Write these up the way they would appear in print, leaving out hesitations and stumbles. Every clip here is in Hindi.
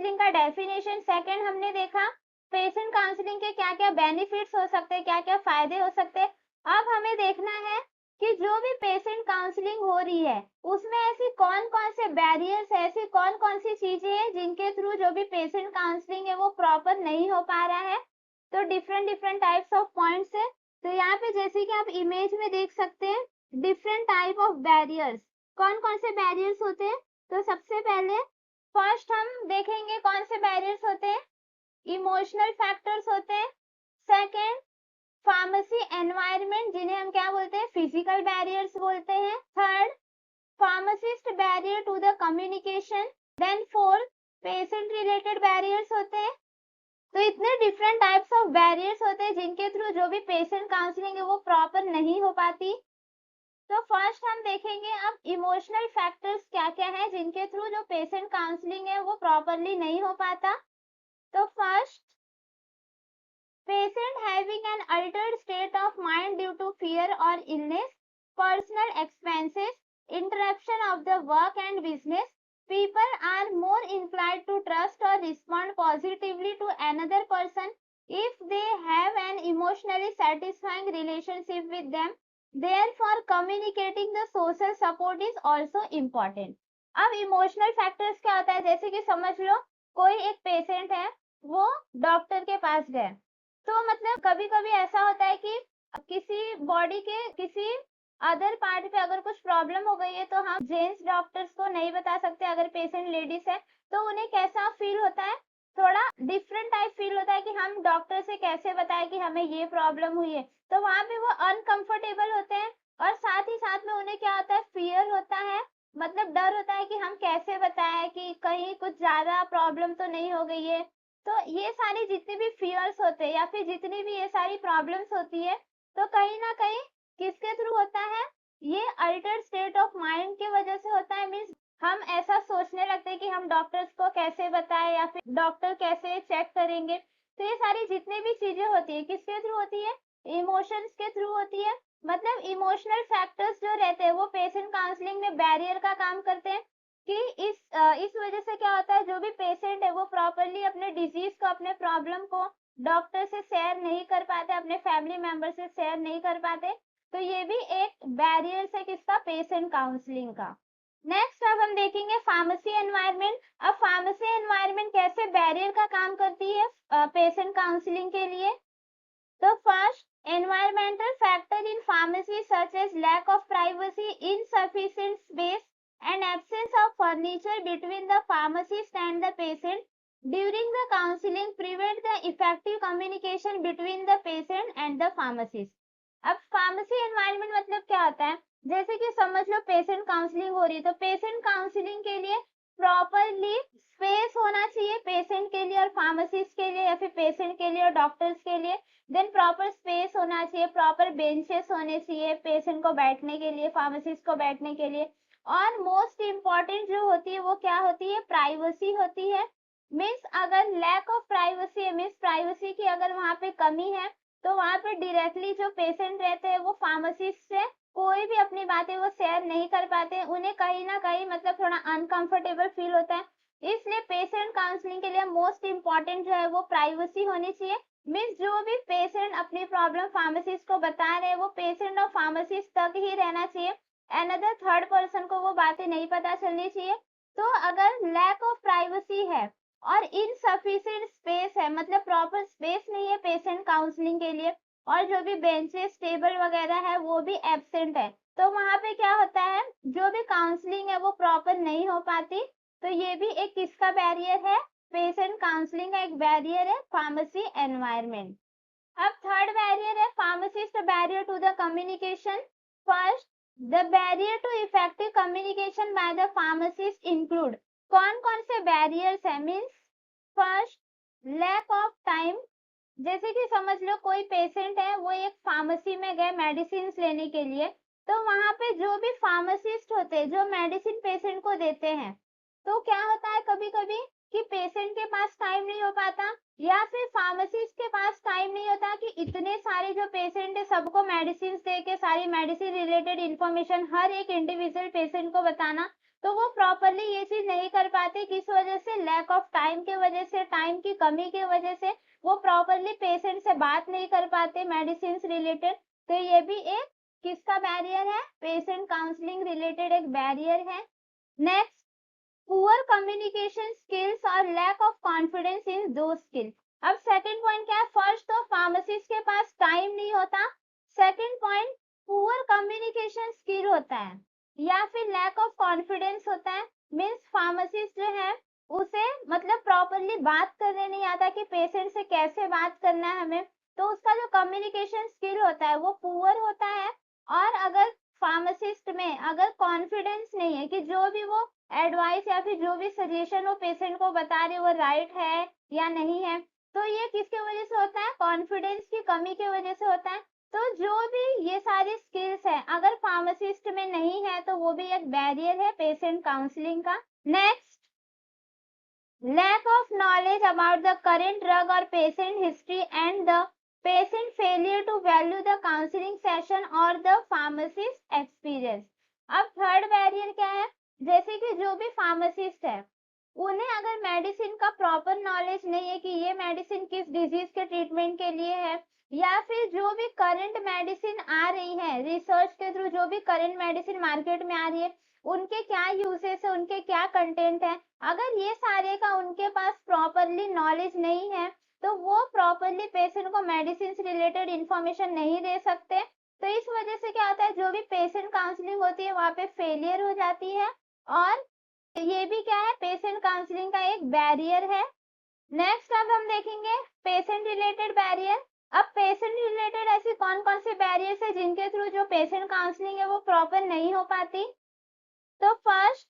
काउंसलिंग का डेफिनेशन। सेकंड हमने देखा पेशेंट काउंसलिंग के क्या क्या बेनिफिट्स हो सकते हैं, क्या क्या फायदे हो सकते हैं। अब हमें देखना है कि जो भी पेशेंट काउंसलिंग हो रही है उसमें ऐसी कौन कौन से बैरियर्स है, ऐसी कौन कौन सी चीजें हैं जिनके थ्रू जो भी पेशेंट काउंसलिंग है वो प्रॉपर नहीं हो पा रहा है। तो different different types of points है। तो यहाँ पे जैसे कि आप इमेज में देख सकते हैं डिफरेंट टाइप ऑफ बैरियर्स। कौन कौन से बैरियर्स होते हैं? तो सबसे पहले फर्स्ट हम देखेंगे कौन से बैरियर्स होते हैं। इमोशनल फैक्टर्स होते हैं। सेकेंड फार्मेसी एनवायरनमेंट, जिन्हें हम क्या बोलते हैं, फिजिकल बैरियर्स बोलते हैं। Third pharmacist barrier to the communication. Then fourth patient related barriers होते हैं। तो इतने डिफरेंट टाइप्स ऑफ बैरियर्स होते हैं जिनके थ्रू जो भी पेशेंट काउंसलिंग है वो प्रॉपर नहीं हो पाती। तो फर्स्ट हम देखेंगे अब इमोशनल फैक्टर्स क्या क्या है जिनके थ्रू जो पेशेंट काउंसलिंग है वो प्रॉपरली नहीं हो पाता। तो first patient having an altered state of mind due to fear or illness, personal expenses, interruption of the work and business. People are more inclined to trust or respond positively to another person if they have an emotionally satisfying relationship with them. Therefore, communicating the social support is also important. अब इमोशनल फैक्टर्स क्या होता है, जैसे कि समझ लो कोई एक पेशेंट है, वो डॉक्टर के पास गए, तो मतलब कभी कभी ऐसा होता है कि किसी बॉडी के किसी अदर पार्ट पे अगर कुछ प्रॉब्लम हो गई है तो हम जेंट्स डॉक्टर्स को नहीं बता सकते। अगर पेशेंट लेडीज है तो उन्हें कैसा फील होता है, थोड़ा डिफरेंट टाइप फील होता है कि हम डॉक्टर से कैसे बताएं कि हमें ये प्रॉब्लम हुई है। तो वहां पे वो अनकंफर्टेबल होते हैं और साथ ही साथ में उन्हें क्या होता है, फियर होता है, मतलब डर होता है कि हम कैसे बताएं कि कहीं कुछ ज्यादा प्रॉब्लम तो नहीं हो गई है। तो ये सारी जितनी भी फियर्स होते हैं या फिर जितनी भी ये सारी प्रॉब्लम्स होती है तो कहीं ना कहीं किसके थ्रू होता है, ये अल्टर्ड स्टेट ऑफ माइंड की वजह से होता है। मीन्स हम ऐसा सोचने लगते हैं कि हम डॉक्टर्स को कैसे बताएं या फिर डॉक्टर कैसे चेक करेंगे। तो ये सारी जितनी भी चीजें होती है किसके थ्रू होती है, इमोशंस के थ्रू होती है। मतलब इमोशनल फैक्टर्स जो रहते हैं वो पेशेंट काउंसलिंग में बैरियर का काम करते हैं कि इस वजह से क्या होता है, जो भी पेशेंट है वो प्रॉपरली अपने डिजीज को, अपने प्रॉब्लम को डॉक्टर से शेयर नहीं कर पाते, अपने फैमिली मेंबर से शेयर नहीं कर पाते। तो ये भी एक बैरियर है किसका, पेशेंट काउंसलिंग का। नेक्स्ट अब हम देखेंगे फार्मेसी एनवायरनमेंट। अब फार्मेसी एनवायरनमेंट कैसे बैरियर का काम करती है पेशेंट काउंसलिंग के लिए। तो first environmental factor in pharmacy such as lack of privacy, insufficient space and absence of furniture between the pharmacist and the patient during the counseling prevent the effective communication between the patient and the pharmacist. अब फार्मेसी एनवायरनमेंट मतलब क्या होता है, जैसे कि समझ लो पेशेंट काउंसलिंग हो रही है तो पेशेंट काउंसलिंग के लिए प्रॉपरली स्पेस होना चाहिए पेशेंट के लिए और फार्मासिस्ट के लिए या फिर पेशेंट के लिए और डॉक्टर्स के लिए। देन प्रॉपर स्पेस होना चाहिए, प्रॉपर बेंचेस होने चाहिए पेशेंट को बैठने के लिए, फार्मासिस्ट को बैठने के लिए। और मोस्ट इम्पॉर्टेंट जो होती है वो क्या होती है, प्राइवेसी होती है। मीन्स अगर लैक ऑफ प्राइवेसी है, मीन्स प्राइवेसी की अगर वहां पे कमी है तो वहां पे डायरेक्टली जो पेशेंट रहते हैं वो फार्मासिस्ट से कोई भी अपनी बातें वो शेयर नहीं कर पाते, उन्हें कहीं ना कहीं मतलब थोड़ा अनकंफर्टेबल फील होता है। इसलिए पेशेंट काउंसलिंग के लिए मोस्ट इम्पॉर्टेंट जो है वो प्राइवेसी होनी चाहिए। मीन्स जो भी पेशेंट अपनी प्रॉब्लम फार्मासिस्ट को बता रहे हैं वो पेशेंट और फार्मासिस्ट तक ही रहना चाहिए, अनदर थर्ड पर्सन को वो बातें नहीं पता चलनी चाहिए। तो अगर लैक ऑफ प्राइवेसी है और इनसफिशिएंट स्पेस है, मतलब प्रॉपर स्पेस नहीं है पेशेंट काउंसलिंग के लिए, और जो भी बेंचेस टेबल वगैरह है वो भी एब्सेंट है, तो वहां पे क्या होता है, जो भी काउंसलिंग है वो प्रॉपर नहीं हो पाती। तो ये भी एक किसका बैरियर है, पेशेंट काउंसलिंग का एक बैरियर है फार्मेसी एनवायरनमेंट। अब थर्ड बैरियर है pharmacist barrier to the communication. First the barrier to effective communication by the pharmacist include, कौन कौन से बैरियर्स है, means first lack of time. जैसे कि समझ लो कोई पेशेंट है वो एक फार्मेसी में गए मेडिसिन लेने के लिए, तो वहां पे जो भी फार्मासिस्ट होते हैं जो मेडिसिन पेशेंट को देते हैं, तो क्या होता है कभी कभी कि पेशेंट के पास टाइम नहीं हो पाता या फिर फार्मासिस्ट के पास टाइम नहीं होता कि इतने सारे जो पेशेंट है सबको मेडिसिन दे के सारी मेडिसिन रिलेटेड इंफॉर्मेशन हर एक इंडिविजुअल पेशेंट को बताना तो वो प्रॉपरली ये चीज नहीं कर पाते, किस वजह से, लैक ऑफ टाइम के वजह से, टाइम की कमी की वजह से वो प्रॉपरली पेशेंट से बात नहीं कर पाते मेडिसिन रिलेटेड। तो ये भी एक किसका बैरियर है, पेशेंट काउंसलिंग रिलेटेड एक बैरियर है। नेक्स्ट, पुअर कम्युनिकेशन स्किल्स और लैक ऑफ कॉन्फिडेंस इन दो स्किल्स। अब सेकंड पॉइंट क्या है, फर्स्ट तो फार्मासिस्ट के पास टाइम नहीं होता, second point poor communication skill होता है या फिर लैक ऑफ कॉन्फिडेंस होता है। मीन्स फार्मासिस्ट जो है उसे मतलब प्रॉपरली बात करने नहीं आता कि पेशेंट से कैसे बात करना है हमें, तो उसका जो कम्युनिकेशन स्किल होता है वो पुअर होता है। और अगर फार्मासिस्ट में अगर कॉन्फिडेंस नहीं है कि जो भी वो एडवाइस या फिर जो भी सजेशन वो पेशेंट को बता रहे वो राइट है या नहीं है, तो ये किसके वजह से होता है, कॉन्फिडेंस की कमी की वजह से होता है। तो जो भी ये सारी स्किल्स है अगर फार्मासिस्ट में नहीं है तो वो भी एक बैरियर है पेशेंट काउंसलिंग का। Next, lack of knowledge about the current drug or patient history and the patient failure to value the counseling session or the pharmacist experience। अब थर्ड बैरियर क्या है, जैसे कि जो भी फार्मासिस्ट है उन्हें अगर मेडिसिन का प्रॉपर नॉलेज नहीं है कि ये मेडिसिन किस डिजीज के ट्रीटमेंट के लिए है, या फिर जो भी करंट मेडिसिन आ रही है रिसर्च के थ्रू, जो भी करंट मेडिसिन मार्केट में आ रही है उनके क्या यूजेस है, उनके क्या कंटेंट है, अगर ये सारे का उनके पास प्रॉपरली नॉलेज नहीं है तो वो प्रॉपरली पेशेंट को मेडिसिन रिलेटेड इंफॉर्मेशन नहीं दे सकते। तो इस वजह से क्या होता है, जो भी पेशेंट काउंसलिंग होती है वहां पे फेलियर हो जाती है और ये भी क्या है, पेशेंट काउंसलिंग का एक बैरियर है। नेक्स्ट अब हम देखेंगे पेशेंट रिलेटेड बैरियर। अब पेशेंट रिलेटेड ऐसी कौन कौन से बैरियर्स है जिनके थ्रू जो पेशेंट काउंसलिंग है वो प्रॉपर नहीं हो पाती। तो first,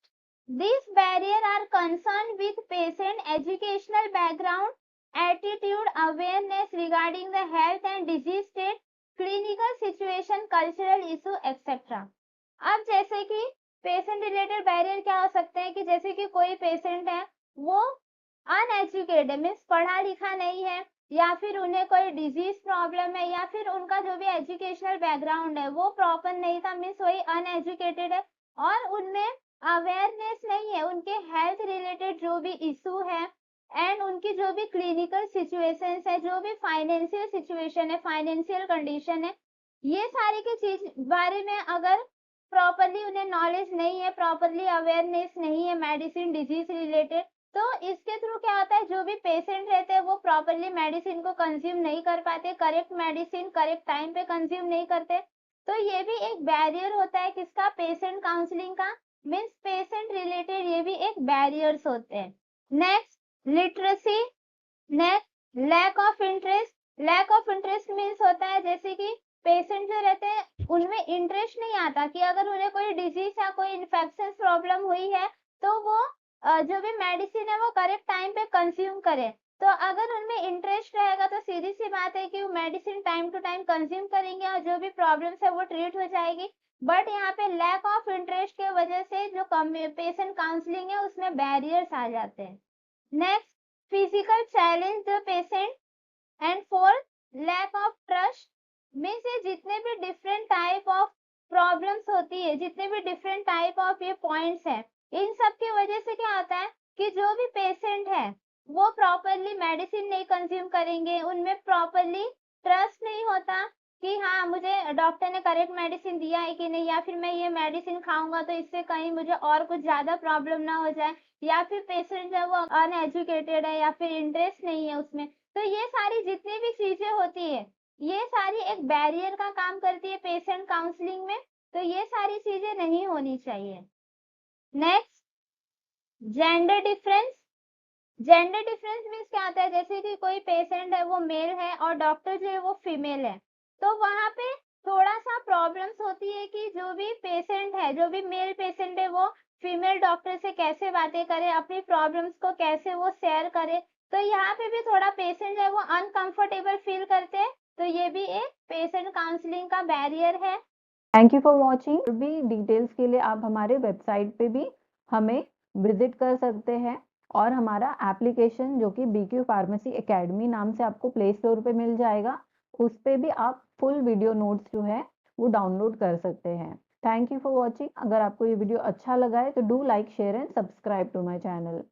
these barriers are concerned with patient educational background, attitude, awareness regarding the health and disease state, clinical situation, cultural issue, etc. अब जैसे कि पेशेंट रिलेटेड बैरियर क्या हो सकते हैं कि जैसे कि कोई पेशेंट है वो अनएजुकेटेड है, मीन्स पढ़ा लिखा नहीं है, या फिर उन्हें कोई डिजीज प्रॉब्लम है, या फिर उनका जो भी एजुकेशनल बैकग्राउंड है वो प्रॉपर नहीं था, मीन्स वही अनएजुकेटेड है और उनमें अवेयरनेस नहीं है उनके हेल्थ रिलेटेड जो भी इशू है एंड उनकी जो भी क्लिनिकल सिचुएशंस है, जो भी फाइनेंशियल सिचुएशन है, फाइनेंशियल कंडीशन है, ये सारी की चीज बारे में अगर प्रॉपरली उन्हें नॉलेज नहीं है, प्रॉपरली अवेयरनेस नहीं है मेडिसिन डिजीज रिलेटेड, तो इसके थ्रू क्या होता है, जो भी पेशेंट रहते हैं वो प्रॉपरली मेडिसिन को कंज्यूम नहीं कर पाते, करेक्ट मेडिसिन करेक्ट टाइम पे कंज्यूम नहीं करते। तो ये भी एक बैरियर होता है किसका, पेशेंट काउंसलिंग का। मीन्स पेशेंट रिलेटेड ये भी एक बैरियर्स होते हैं। Next, literacy. Next, lack of interest. Lack of interest means होता है जैसे कि पेशेंट जो रहते हैं उनमें इंटरेस्ट नहीं आता कि अगर उन्हें कोई डिजीज या कोई इन्फेक्शन प्रॉब्लम हुई है तो वो जो भी मेडिसिन है वो करेक्ट टाइम पे कंज्यूम करें। तो अगर उनमें इंटरेस्ट रहेगा तो सीधी सी बात है कि वो medicine time to time consume करेंगे और जो भी प्रॉब्लम्स है वो ट्रीट हो जाएगी। बट यहाँ पे लैक ऑफ इंटरेस्ट के वजह से जो पेशेंट काउंसलिंग है उसमें बैरियर्स आ जाते हैं। Next, physical challenge the patient and fourth, lack of trust. Means ये जितने भी डिफरेंट टाइप ऑफ प्रॉब्लम्स होती है, जितने भी डिफरेंट टाइप ऑफ ये पॉइंट्स हैं, इन सब की वजह से क्या होता है कि जो भी पेशेंट है वो प्रॉपरली मेडिसिन नहीं कंज्यूम करेंगे, उनमें प्रॉपरली ट्रस्ट नहीं होता कि हाँ मुझे डॉक्टर ने करेक्ट मेडिसिन दिया है कि नहीं, या फिर मैं ये मेडिसिन खाऊंगा तो इससे कहीं मुझे और कुछ ज्यादा प्रॉब्लम ना हो जाए, या फिर पेशेंट जो है वो अनएजुकेटेड है या फिर इंटरेस्ट नहीं है उसमें। तो ये सारी जितनी भी चीजें होती है ये सारी एक बैरियर का काम करती है पेशेंट काउंसलिंग में, तो ये सारी चीजें नहीं होनी चाहिए। Next, gender difference. Gender difference means क्या आता है, जैसे कि कोई पेशेंट है वो मेल है और डॉक्टर जो है वो फीमेल है, तो वहां पे थोड़ा सा प्रॉब्लम्स होती है कि जो भी पेशेंट है, जो भी मेल पेशेंट है वो फीमेल डॉक्टर से कैसे बातें करे, अपनी प्रॉब्लम्स को कैसे वो शेयर करे, तो यहाँ पे भी थोड़ा पेशेंट है वो अनकंफर्टेबल फील करते हैं, तो ये भी एक पेशेंट काउंसलिंग का बैरियर है। Thank you for watching. और भी डिटेल्स के लिए आप हमारे वेबसाइट पे भी हमें विजिट कर सकते हैं और हमारा एप्लीकेशन जो कि BQ फार्मेसी एकेडमी नाम से आपको प्ले स्टोर पे मिल जाएगा, उस पे भी आप फुल वीडियो नोट्स जो है वो डाउनलोड कर सकते हैं। Thank you for watching. अगर आपको ये वीडियो अच्छा लगा है तो do like, share and subscribe to my channel.